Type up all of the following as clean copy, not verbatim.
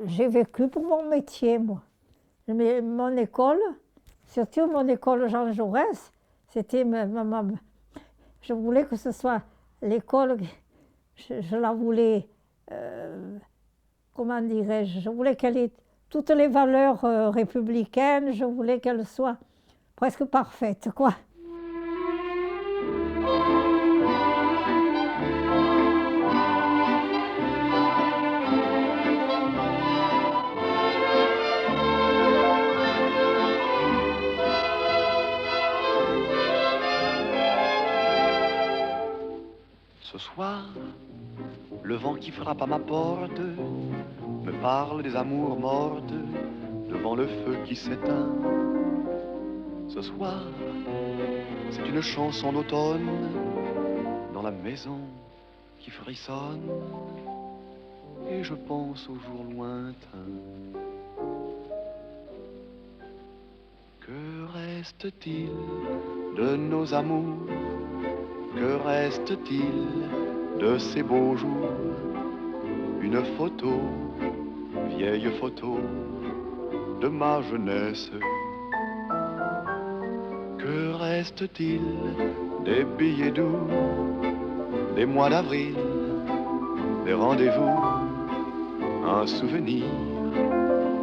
j'ai vécu pour mon métier, moi. Mais mon école, surtout mon école Jean Jaurès, c'était je voulais que ce soit l'école, je la voulais, comment dirais-je, je voulais qu'elle ait toutes les valeurs républicaines, je voulais qu'elle soit presque parfaite, quoi. Ce soir, le vent qui frappe à ma porte me parle des amours mortes devant le feu qui s'éteint. Ce soir, c'est une chanson d'automne dans la maison qui frissonne et je pense aux jours lointains. Que reste-t-il de nos amours? Que reste-t-il de ces beaux jours? Une photo, vieille photo de ma jeunesse. Que reste-t-il des billets doux, des mois d'avril, des rendez-vous? Un souvenir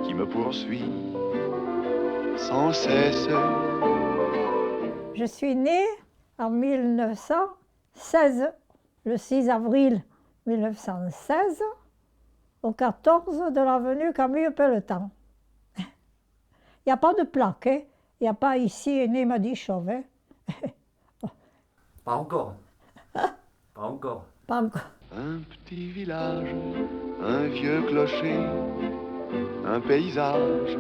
qui me poursuit sans cesse. Je suis née en 1916, le 6 avril 1916, au 14 de l'avenue Camille Pelletan. Il n'y a pas de plaque, hein. Il n'y a pas ici né Madichov. Hein. Pas encore. Pas encore. Pas encore. Un petit village, un vieux clocher, un paysage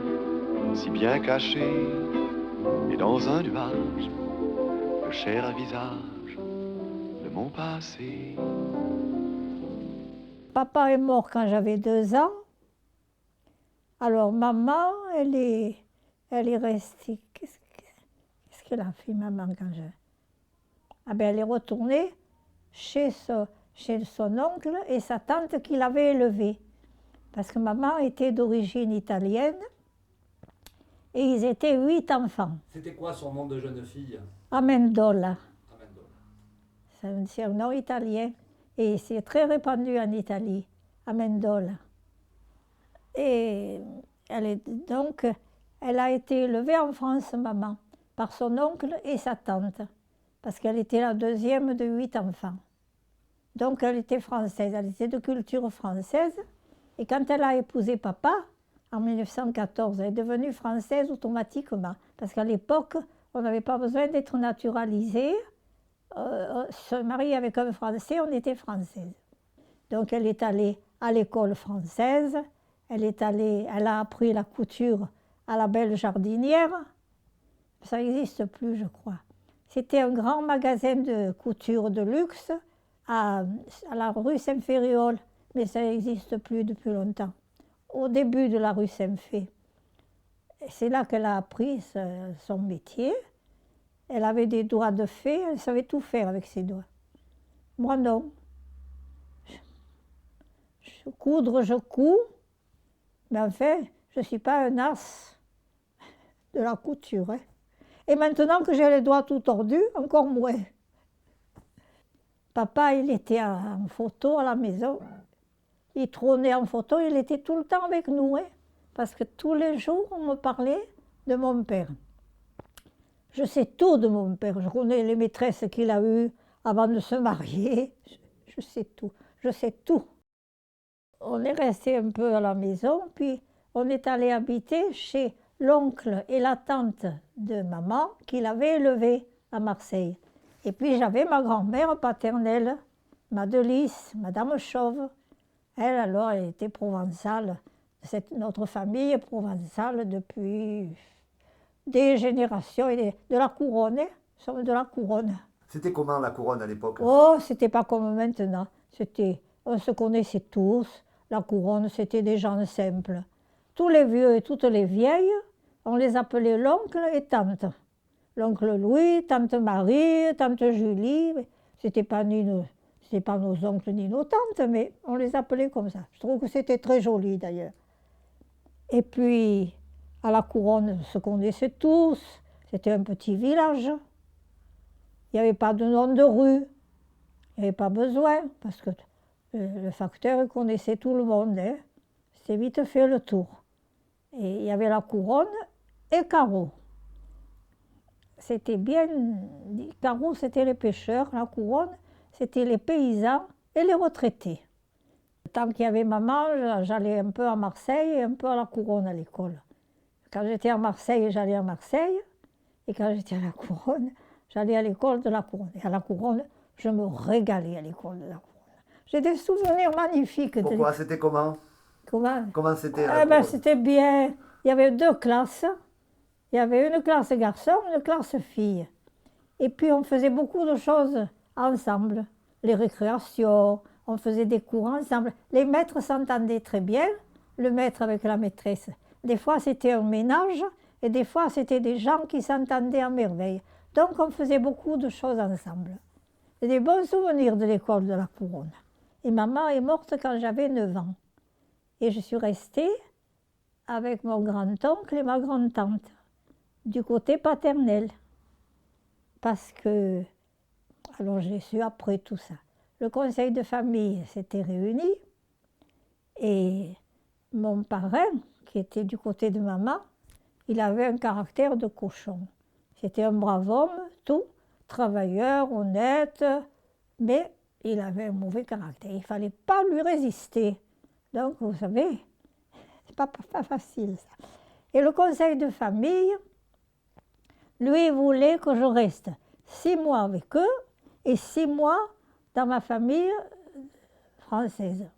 si bien caché, et dans un nuage, le cher visage de mon passé. Papa est mort quand j'avais 2 ans. Alors maman, elle est restée. Qu'est-ce qu'elle a fait, maman, quand je... Ah ben, elle est retournée chez son oncle et sa tante qui l'avait élevée. Parce que maman était d'origine italienne et ils étaient 8 enfants. C'était quoi son nom de jeune fille? Amendola. Amendola. C'est un nom italien et c'est très répandu en Italie, Amendola. Et elle a été élevée en France, maman, par son oncle et sa tante, parce qu'elle était la deuxième de 8 enfants. Donc elle était française, elle était de culture française. Et quand elle a épousé papa, en 1914, elle est devenue française automatiquement, parce qu'à l'époque, on n'avait pas besoin d'être naturalisé. Se marier avec un Français, on était française. Donc elle est allée à l'école française, elle a appris la couture à la Belle Jardinière. Ça n'existe plus, je crois. C'était un grand magasin de couture de luxe à la rue Saint-Ferréol, mais ça n'existe plus depuis longtemps. Au début de la rue Saint-Fé. C'est là qu'elle a appris son métier. Elle avait des doigts de fée, elle savait tout faire avec ses doigts. Moi, non. Coudre, je couds, mais enfin, je ne suis pas un as de la couture. Hein. Et maintenant que j'ai les doigts tout tordus, encore moins. Papa, il était en photo à la maison. Il trônait en photo, il était tout le temps avec nous. Hein, parce que tous les jours, on me parlait de mon père. Je sais tout de mon père. Je connais les maîtresses qu'il a eues avant de se marier. Je sais tout. Je sais tout. On est resté un peu à la maison, puis on est allé habiter chez l'oncle et la tante de maman qui l'avaient élevée à Marseille. Et puis j'avais ma grand-mère paternelle, Madelice, Madame Chauve. Elle, alors, elle était provençale. Notre famille est provençale depuis des générations, et de la couronne, hein. Nous sommes de la couronne. C'était comment la couronne à l'époque? Oh, c'était pas comme maintenant. On se connaissait tous. La couronne, c'était des gens simples. Tous les vieux et toutes les vieilles, on les appelait l'oncle et tante. L'oncle Louis, tante Marie, tante Julie. C'était pas nos oncles ni nos tantes, mais on les appelait comme ça. Je trouve que c'était très joli d'ailleurs. Et puis, à la Couronne, se connaissaient tous. C'était un petit village. Il n'y avait pas de nom de rue. Il n'y avait pas besoin, parce que le facteur connaissait tout le monde. Hein. C'était vite fait le tour. Et il y avait la Couronne et Carreau. C'était bien... Carreau, c'était les pêcheurs. La Couronne, c'était les paysans et les retraités. Tant qu'il y avait maman, j'allais un peu à Marseille et un peu à la Couronne à l'école. Quand j'étais à Marseille, j'allais à Marseille. Et quand j'étais à la Couronne, j'allais à l'école de la Couronne. Et à la Couronne, je me régalais à l'école de la Couronne. J'ai des souvenirs magnifiques. Pourquoi? C'était comment? Comment c'était C'était bien. Il y avait 2 classes. Il y avait une classe garçon, une classe fille. Et puis on faisait beaucoup de choses ensemble. Les récréations, on faisait des cours ensemble. Les maîtres s'entendaient très bien, le maître avec la maîtresse. Des fois c'était un ménage et des fois c'était des gens qui s'entendaient à merveille. Donc on faisait beaucoup de choses ensemble. J'ai des bons souvenirs de l'école de la Couronne. Et maman est morte quand j'avais 9 ans. Et je suis restée avec mon grand-oncle et ma grand-tante, du côté paternel. Parce que, alors j'ai su après tout ça, le conseil de famille s'était réuni et mon parrain, qui était du côté de maman, il avait un caractère de cochon. C'était un brave homme, tout, travailleur, honnête, mais il avait un mauvais caractère. Il ne fallait pas lui résister. Donc, vous savez, c'est pas facile, ça. Et le conseil de famille, lui, voulait que je reste 6 mois avec eux et 6 mois dans ma famille française.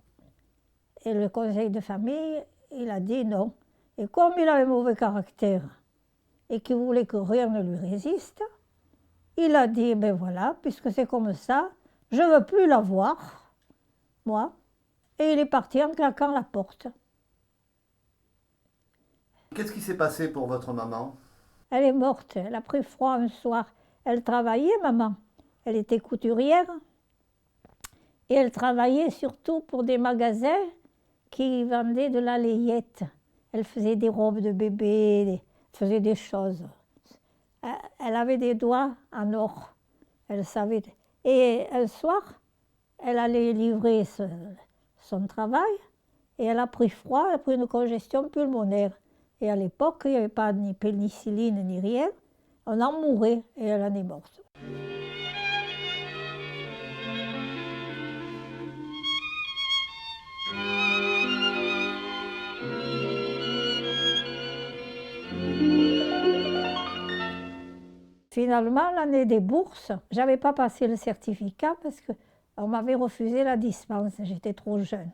Et le conseil de famille, il a dit non. Et comme il avait un mauvais caractère et qu'il voulait que rien ne lui résiste, il a dit, ben voilà, puisque c'est comme ça, je ne veux plus la voir, moi. Et il est parti en claquant la porte. Qu'est-ce qui s'est passé pour votre maman? Elle est morte, elle a pris froid un soir. Elle travaillait, maman. Elle était couturière. Et elle travaillait surtout pour des magasins qui vendaient de la layette. Elle faisait des robes de bébé, elle faisait des choses. Elle avait des doigts en or. Elle savait. Et un soir, elle allait livrer son travail et elle a pris froid, elle a pris une congestion pulmonaire. Et à l'époque, il n'y avait pas ni pénicilline ni rien. On en mourait et elle en est morte. Finalement, l'année des bourses, je n'avais pas passé le certificat parce qu'on m'avait refusé la dispense. J'étais trop jeune.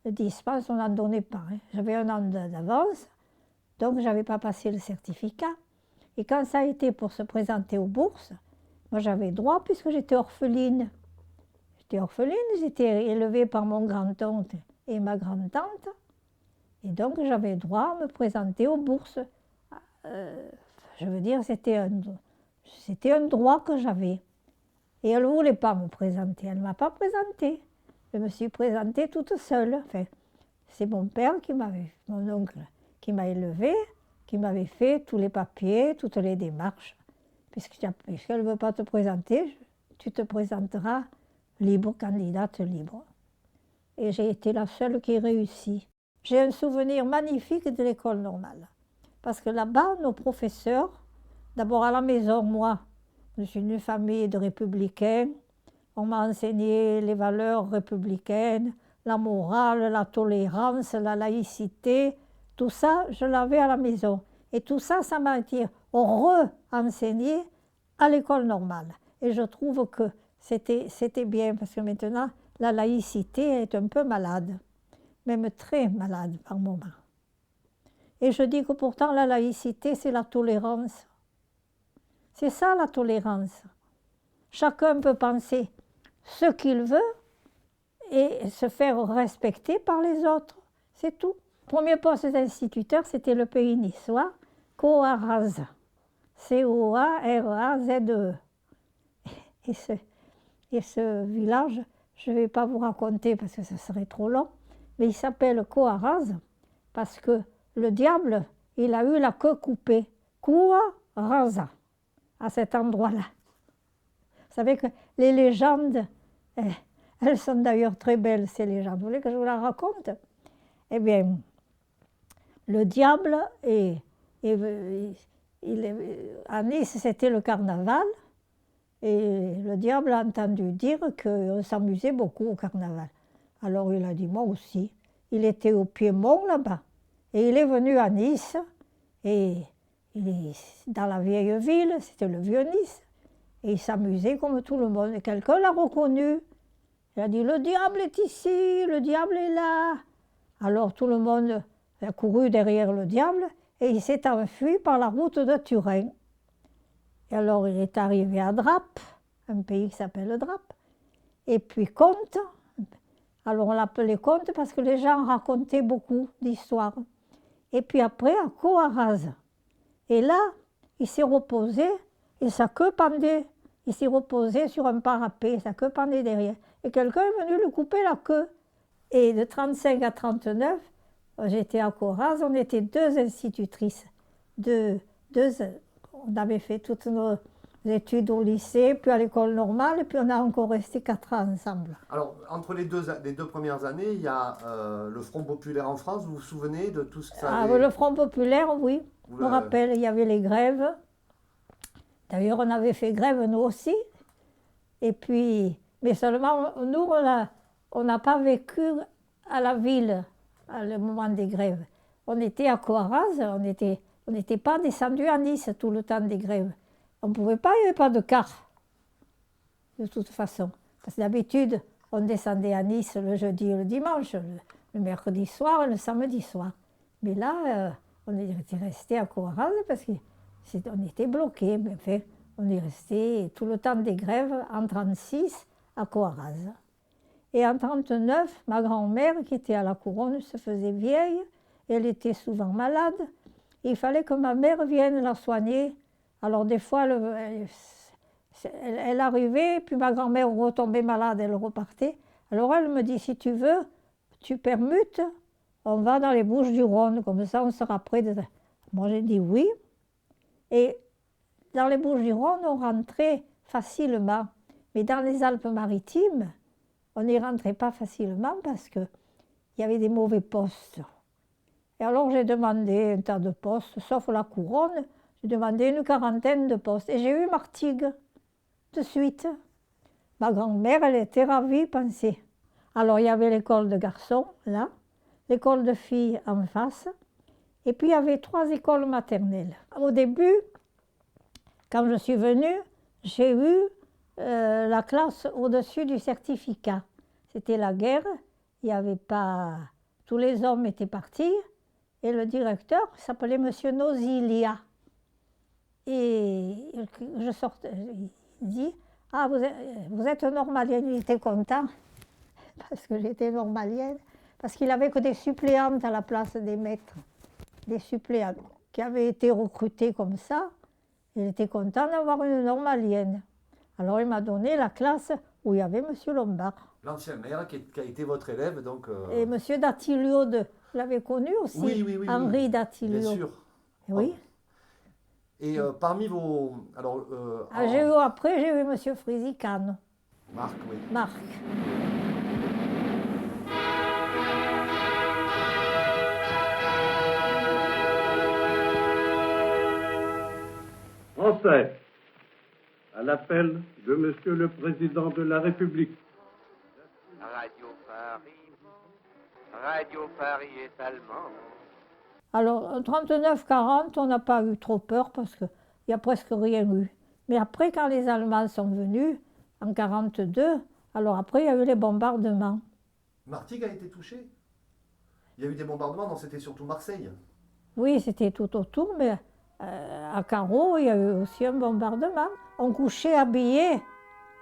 La dispense, on n'en donnait pas. Hein. J'avais 1 an d'avance, donc je n'avais pas passé le certificat. Et quand ça a été pour se présenter aux bourses, moi j'avais droit puisque j'étais orpheline. J'étais orpheline, j'étais élevée par mon grand-oncle et ma grand-tante. Et donc j'avais droit à me présenter aux bourses. Je veux dire, c'était un droit que j'avais. Et elle ne voulait pas me présenter, elle ne m'a pas présentée. Je me suis présentée toute seule. Enfin, c'est mon père mon oncle, qui m'a élevée, qui m'avait fait tous les papiers, toutes les démarches. Puisqu'elle ne veut pas te présenter, tu te présenteras libre, candidate libre. Et j'ai été la seule qui réussit. J'ai un souvenir magnifique de l'école normale. Parce que là-bas, nos professeurs, d'abord à la maison, moi, je suis d'une famille de républicains. On m'a enseigné les valeurs républicaines, la morale, la tolérance, la laïcité. Tout ça, je l'avais à la maison. Et tout ça, ça m'a été re-enseigné à l'école normale. Et je trouve que c'était bien, parce que maintenant, la laïcité est un peu malade, même très malade par moments. Et je dis que pourtant, la laïcité, c'est la tolérance. C'est ça, la tolérance. Chacun peut penser ce qu'il veut et se faire respecter par les autres. C'est tout. Le premier poste d'instituteur, c'était le pays niçois, Coaraz. C-O-A-R-A-Z-E. Et ce village, je ne vais pas vous raconter parce que ce serait trop long, mais il s'appelle Coaraz parce que le diable, il a eu la queue coupée. Cua rasa, à cet endroit-là. Vous savez que les légendes, elles sont d'ailleurs très belles, ces légendes. Vous voulez que je vous la raconte? Eh bien, le diable, à Nice, c'était le carnaval, et le diable a entendu dire qu'on s'amusait beaucoup au carnaval. Alors il a dit, moi aussi. Il était au Piémont, là-bas, et il est venu à Nice, et il est dans la vieille ville, c'était le vieux Nice, et il s'amusait comme tout le monde. Et quelqu'un l'a reconnu. Il a dit, le diable est ici, le diable est là. Alors tout le monde a couru derrière le diable et il s'est enfui par la route de Turin. Et alors il est arrivé à Drape, un pays qui s'appelle Drape, et puis Comte. Alors on l'appelait Comte parce que les gens racontaient beaucoup d'histoires. Et puis après à Coarraze. Et là, il s'est reposé et sa queue pendait. Il s'est reposé sur un parapet, sa queue pendait derrière. Et quelqu'un est venu lui couper la queue. Et de 1935 à 1939, j'étais à Coarraze, on était deux institutrices. On avait fait toutes nos études au lycée, puis à l'école normale, et puis on a encore resté 4 ans ensemble. Alors, entre les deux premières années, il y a le Front populaire en France. Vous vous souvenez de tout ce que ça avait... Le Front populaire, oui. Je me rappelle, il y avait les grèves. D'ailleurs, on avait fait grève, nous aussi. Et puis, mais seulement, nous, on n'a pas vécu à la ville, à le moment des grèves. On était à Coarraze, on n'était pas descendu à Nice tout le temps des grèves. On ne pouvait pas, il n'y avait pas de car, de toute façon. Parce que d'habitude, on descendait à Nice le jeudi et le dimanche, le mercredi soir et le samedi soir. Mais là, on était resté à Coarraze parce qu'on était bloqués. Mais enfin, on est resté tout le temps des grèves en 1936 à Coarraze. Et en 1939, ma grand-mère, qui était à la Couronne, se faisait vieille. Elle était souvent malade. Il fallait que ma mère vienne la soigner. Alors des fois, elle arrivait, puis ma grand-mère retombait malade, elle repartait. Alors elle me dit, si tu veux, tu permutes, on va dans les Bouches-du-Rhône, comme ça on sera près de... Moi j'ai dit oui. Et dans les Bouches-du-Rhône, on rentrait facilement. Mais dans les Alpes-Maritimes, on n'y rentrait pas facilement parce qu'il y avait des mauvais postes. Et alors j'ai demandé un tas de postes, sauf la Couronne, j'ai demandé une quarantaine de postes. Et j'ai eu Martigues, de suite. Ma grand-mère, elle était ravie, pensez. Alors il y avait l'école de garçons, là, l'école de filles en face, et puis il y avait 3 écoles maternelles. Au début, quand je suis venue, j'ai eu la classe au-dessus du certificat. C'était la guerre, il n'y avait pas... Tous les hommes étaient partis, et le directeur s'appelait Monsieur Nosilia. Et je sortais, il dit, ah, vous êtes normalienne. Il était content, parce que j'étais normalienne, parce qu'il n'avait que des suppléantes à la place des maîtres, des suppléantes qui avaient été recrutées comme ça. Il était content d'avoir une normalienne. Alors il m'a donné la classe où il y avait Monsieur Lombard. L'ancien maire qui a été votre élève, donc... Et Monsieur Datilio, vous l'avez connu aussi? Oui. Henri Datilio. Bien sûr. Oui. Et parmi vos... Alors, après, j'ai eu Monsieur Frisicano. Marc, oui. Marc. Français, à l'appel de Monsieur le Président de la République. Radio Paris est allemand. Alors, en 39-40, on n'a pas eu trop peur parce qu'il n'y a presque rien eu. Mais après, quand les Allemands sont venus, en 1942, alors après, il y a eu les bombardements. Martigues a été touché? Il y a eu des bombardements, non, c'était surtout Marseille. Oui, c'était tout autour, mais à Carreau, il y a eu aussi un bombardement. On couchait habillés.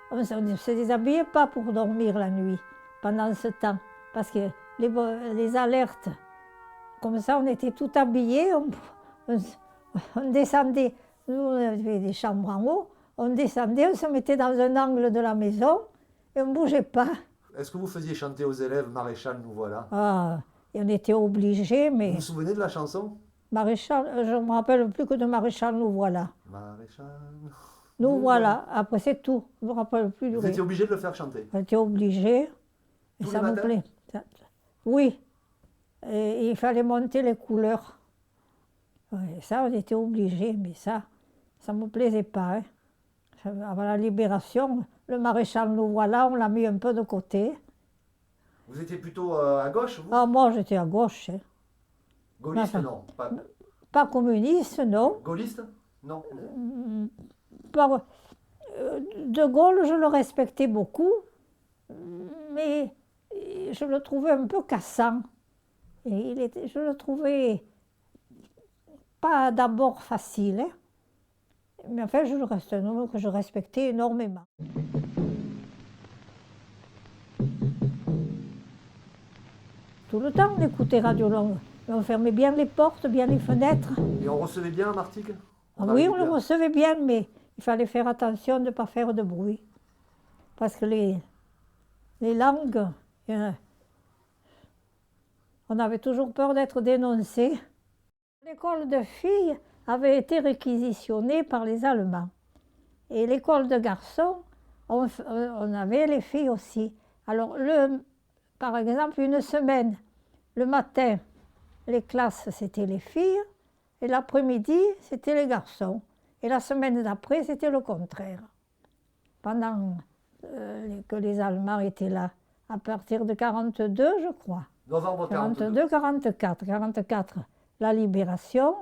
On ne se déshabillait pas pour dormir la nuit, pendant ce temps. Parce que les alertes, comme ça, on était tout habillés, on descendait, nous on avait des chambres en haut, on descendait, on se mettait dans un angle de la maison et on ne bougeait pas. Est-ce que vous faisiez chanter aux élèves Maréchal, nous voilà? Ah, Et on était obligés, Vous mais vous souvenez de la chanson? Maréchal, je ne me rappelle plus que de Maréchal, nous voilà. Maréchal. Nous voilà, après c'est tout, je ne me rappelle plus du Vous reste. étiez obligé de le faire chanter. On était obligés, et Tous ça les me matins? plaît. Oui, et il fallait monter les couleurs. Ouais, ça, on était obligés, mais ça ne me plaisait pas. Hein. Avant la libération, le maréchal nous voilà, on l'a mis un peu de côté. Vous étiez plutôt à gauche, vous? Ah, moi, j'étais à gauche. Hein. Gaulliste, enfin, non. Pas communiste, non. Gaulliste? Non. Pas- De Gaulle, je le respectais beaucoup, mais je le trouvais un peu cassant. Et je le trouvais pas d'abord facile, hein, mais enfin, je reste un homme que je respectais énormément. Tout le temps, on écoutait Radio Longue. On fermait bien les portes, bien les fenêtres. Et on recevait bien à Martigues? Ah oui, on le recevait bien, mais il fallait faire attention de ne pas faire de bruit. Parce que les langues, on avait toujours peur d'être dénoncé. L'école de filles avait été réquisitionnée par les Allemands. Et l'école de garçons, on avait les filles aussi. Alors, par exemple, une semaine, le matin, les classes, c'était les filles, et l'après-midi, c'était les garçons. Et la semaine d'après, c'était le contraire. Pendant que les Allemands étaient là, à partir de 42, je crois. Novembre 42. 44. 44, la libération.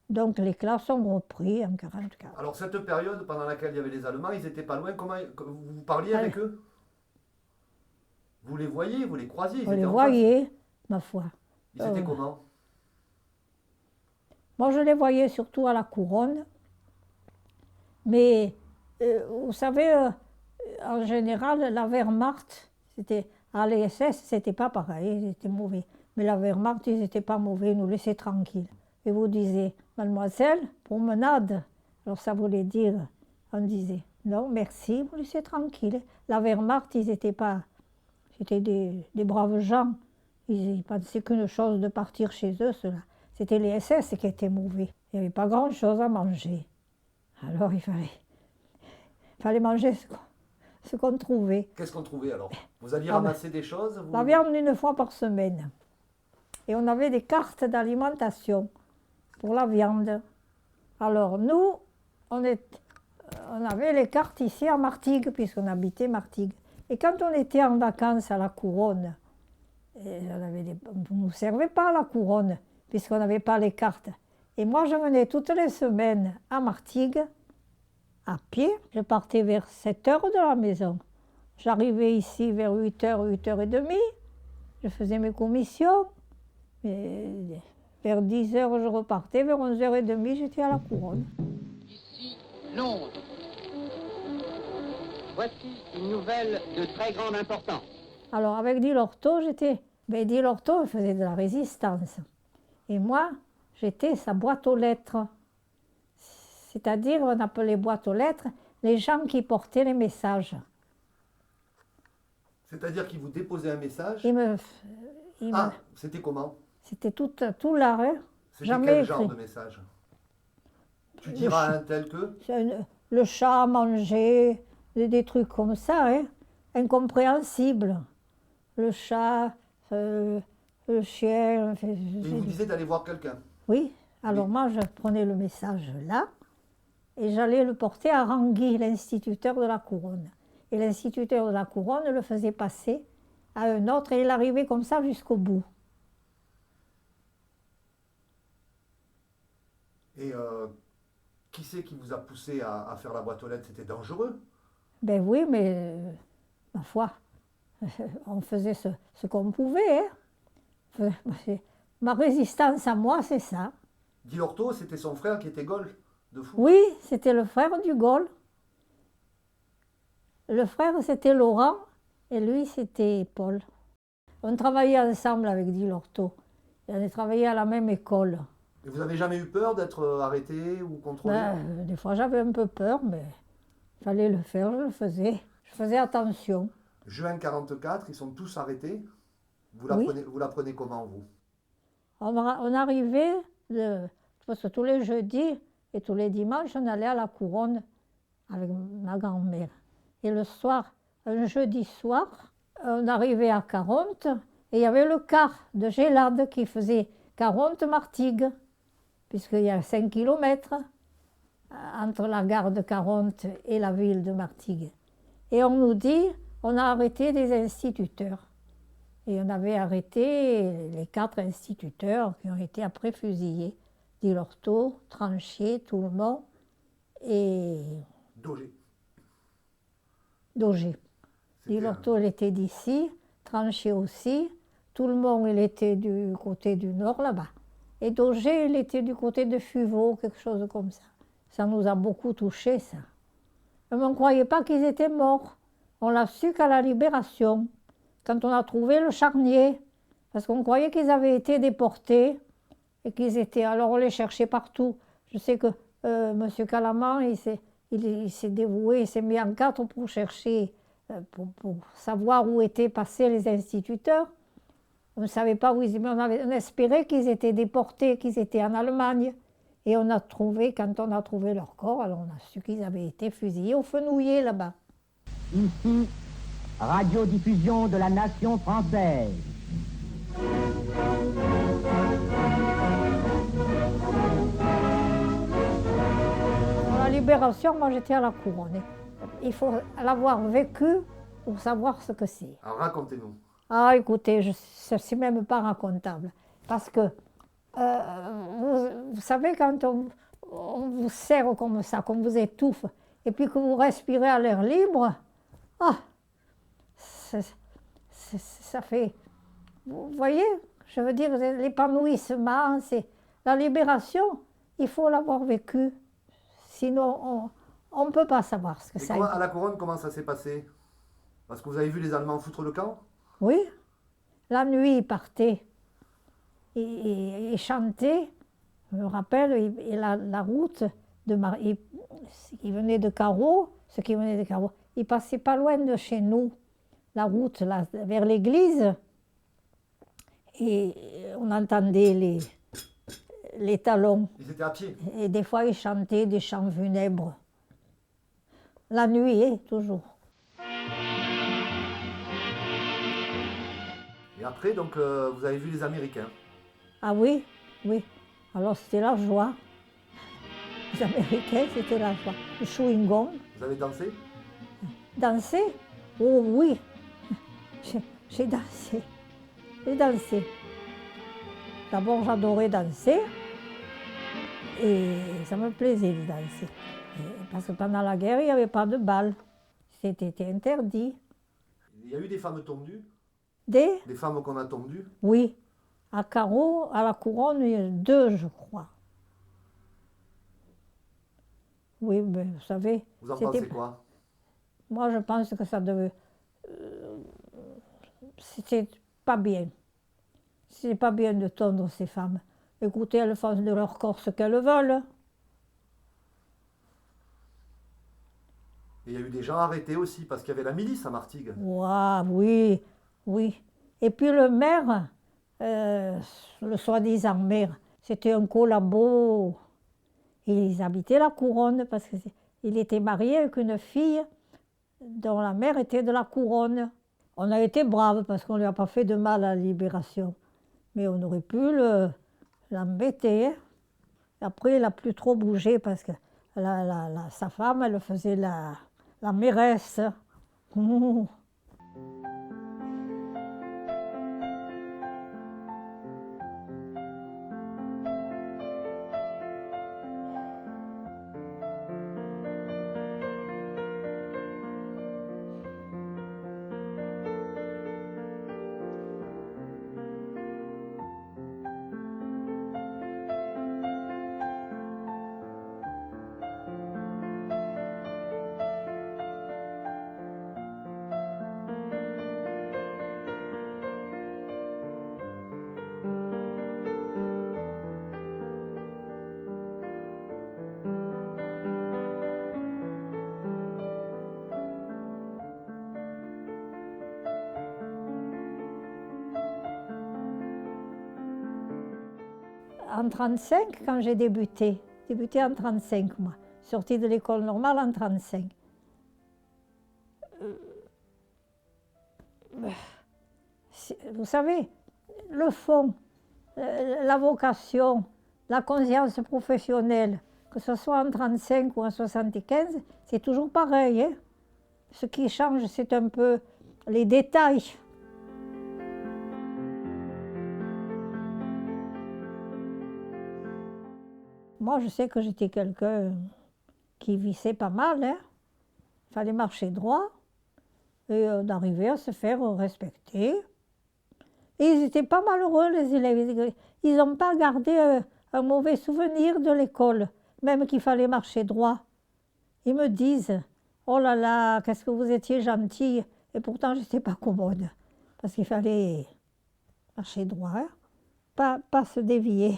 Donc les classes ont repris en 44. Alors cette période pendant laquelle il y avait les Allemands, ils n'étaient pas loin. Comment vous parliez avec eux? Vous les voyiez, vous les croisiez? Ils On étaient les en voyait, ma foi. face. Ils étaient comment? Moi, je les voyais surtout à la Couronne. Mais vous savez, en général, la Wehrmacht, à l'ESS, c'était pas pareil, ils étaient mauvais. Mais la Wehrmacht, ils n'étaient pas mauvais, ils nous laissaient tranquilles. Et vous disiez, mademoiselle, promenade. Alors ça voulait dire, on disait, non, merci, vous laissez tranquille. La Wehrmacht, ils n'étaient pas, c'était des braves gens. Ils pensaient qu'une chose de partir chez eux, cela. C'était les SS qui étaient mauvais. Il n'y avait pas grand-chose à manger. Alors il fallait manger ce qu'on trouvait. Qu'est-ce qu'on trouvait alors? Vous alliez ramasser des choses? La viande une fois par semaine. Et on avait des cartes d'alimentation pour la viande. Alors nous, on avait les cartes ici à Martigues, puisqu'on habitait Martigues. Et quand on était en vacances à la Couronne, on ne nous servait pas à la Couronne, puisqu'on n'avait pas les cartes. Et moi, je venais toutes les semaines à Martigues, à pied. Je partais vers 7 heures de la maison. J'arrivais ici vers 8 h, 8 h 30. Je faisais mes commissions. Et vers 10 h, je repartais. Vers 11 h 30, j'étais à la Couronne. Ici, Londres. Voici une nouvelle de très grande importance. Alors, avec Di Lorto, Di Lorto, il faisait de la résistance. Et moi, j'étais sa boîte aux lettres. C'est-à-dire, on appelait boîte aux lettres les gens qui portaient les messages. C'est-à-dire qu'ils vous déposaient un message? C'était comment? C'était tout là, hein. C'était Jamais quel écrit. genre de message? Tu diras à un tel que? Le chat à manger, des trucs comme ça, hein, incompréhensibles. Le chat, le chien. Et il vous disait d'aller voir quelqu'un? Oui, alors moi je prenais le message là et j'allais le porter à Rangui, l'instituteur de la Couronne. Et l'instituteur de la Couronne le faisait passer à un autre et il arrivait comme ça jusqu'au bout. Et qui c'est qui vous a poussé à faire la boîte aux lettres? C'était dangereux? Ben oui, mais ma foi, on faisait ce qu'on pouvait. Hein. Ma résistance à moi, c'est ça. Di Lorto, c'était son frère qui était Gaulle de foot? Oui, c'était le frère du Gaulle. Le frère, c'était Laurent, et lui, c'était Paul. On travaillait ensemble avec Di Lorto. Et on a travaillé à la même école. Et vous n'avez jamais eu peur d'être arrêté ou contrôlé? Des fois, j'avais un peu peur, mais il fallait le faire, je le faisais. Je faisais attention. Juin 44, ils sont tous arrêtés. Oui. Vous l'apprenez comment, vous? On arrivait, parce que tous les jeudis et tous les dimanches, on allait à la couronne avec ma grand-mère. Et le soir, un jeudi soir, on arrivait à Caronte et il y avait le car de Gélade qui faisait Caronte-Martigues, puisqu'il y a 5 kilomètres entre la gare de Caronte et la ville de Martigues. Et on nous dit, on a arrêté des instituteurs. Et on avait arrêté les 4 instituteurs qui ont été après fusillés. Dilorto, Tranché, Toulmont et Daugé. Dilorto, il était d'ici, Tranché aussi, Toulmont, il était du côté du nord, là-bas. Et Daugé, il était du côté de Fuveau, quelque chose comme ça. Ça nous a beaucoup touchés, ça. Mais on ne croyait pas qu'ils étaient morts. On l'a su qu'à la Libération, quand on a trouvé le charnier, parce qu'on croyait qu'ils avaient été déportés et qu'ils étaient. Alors on les cherchait partout. Je sais que M. Calaman, il s'est dévoué, il s'est mis en quatre pour chercher, pour savoir où étaient passés les instituteurs. On ne savait pas où ils étaient, mais on espérait qu'ils étaient déportés, qu'ils étaient en Allemagne. Et on a trouvé, quand on a trouvé leur corps, alors on a su qu'ils avaient été fusillés au Fenouillet là-bas. Ici, radiodiffusion de la nation française. Pour la Libération, moi j'étais à la couronne. Il faut l'avoir vécu pour savoir ce que c'est. Alors racontez-nous. Ah écoutez, ce n'est même pas racontable. Parce que, vous savez, quand on vous serre comme ça, qu'on vous étouffe, et puis que vous respirez à l'air libre, ah, ça fait... Vous voyez, je veux dire, l'épanouissement, c'est la libération, il faut l'avoir vécu. Sinon, on ne peut pas savoir ce que ça À la couronne, comment ça s'est passé? Parce que vous avez vu les Allemands foutre le camp? Oui, la nuit, ils partaient. Ils chantaient, je me rappelle, et la route, qui venait de Carreau, ceux qui venaient de Carreau, ils passaient pas loin de chez nous, la route là, vers l'église, et on entendait les talons. Ils étaient à pied? Et des fois, ils chantaient des chants funèbres. La nuit, toujours. Et après, donc, vous avez vu les Américains? Ah oui, oui. Alors c'était la joie. Les Américains, c'était la joie. Le chewing-gum. Vous avez dansé? Danser? Oh oui. J'ai dansé. J'ai dansé. D'abord, j'adorais danser. Et ça me plaisait de danser. Parce que pendant la guerre, il n'y avait pas de bal. C'était interdit. Il y a eu des femmes tondues? Des femmes qu'on a tondues? Oui. À Carreau, à la couronne, il y a 2, je crois. Oui, mais vous savez... Vous en pensez quoi? Moi, je pense que ça devait... C'était pas bien. C'est pas bien de tondre ces femmes. Écoutez, elles font de leur corps ce qu'elles veulent. Et il y a eu des gens arrêtés aussi, parce qu'il y avait la milice à Martigues. Ouah, oui, oui. Et puis le maire, le soi-disant maire, c'était un collabo. Ils habitaient la couronne parce qu'il était marié avec une fille dont la mère était de la couronne. On a été braves parce qu'on ne lui a pas fait de mal à la Libération. Mais on aurait pu l'embêter. Après, il n'a plus trop bougé parce que sa femme, elle faisait la mairesse. Ouh. en 1935, quand j'ai débuté en 1935, moi, sortie de l'école normale en 1935. Vous savez, le fond, la vocation, la conscience professionnelle, que ce soit en 1935 ou en 1975, c'est toujours pareil. Hein. Ce qui change, c'est un peu les détails. Moi, je sais que j'étais quelqu'un qui vissait pas mal. Hein. Il fallait marcher droit et d'arriver à se faire respecter. Et ils étaient pas malheureux, les élèves. Ils n'ont pas gardé un mauvais souvenir de l'école, même qu'il fallait marcher droit. Ils me disent, oh là là, qu'est-ce que vous étiez gentille. Et pourtant, je n'étais pas commode, parce qu'il fallait marcher droit, hein, pas se dévier.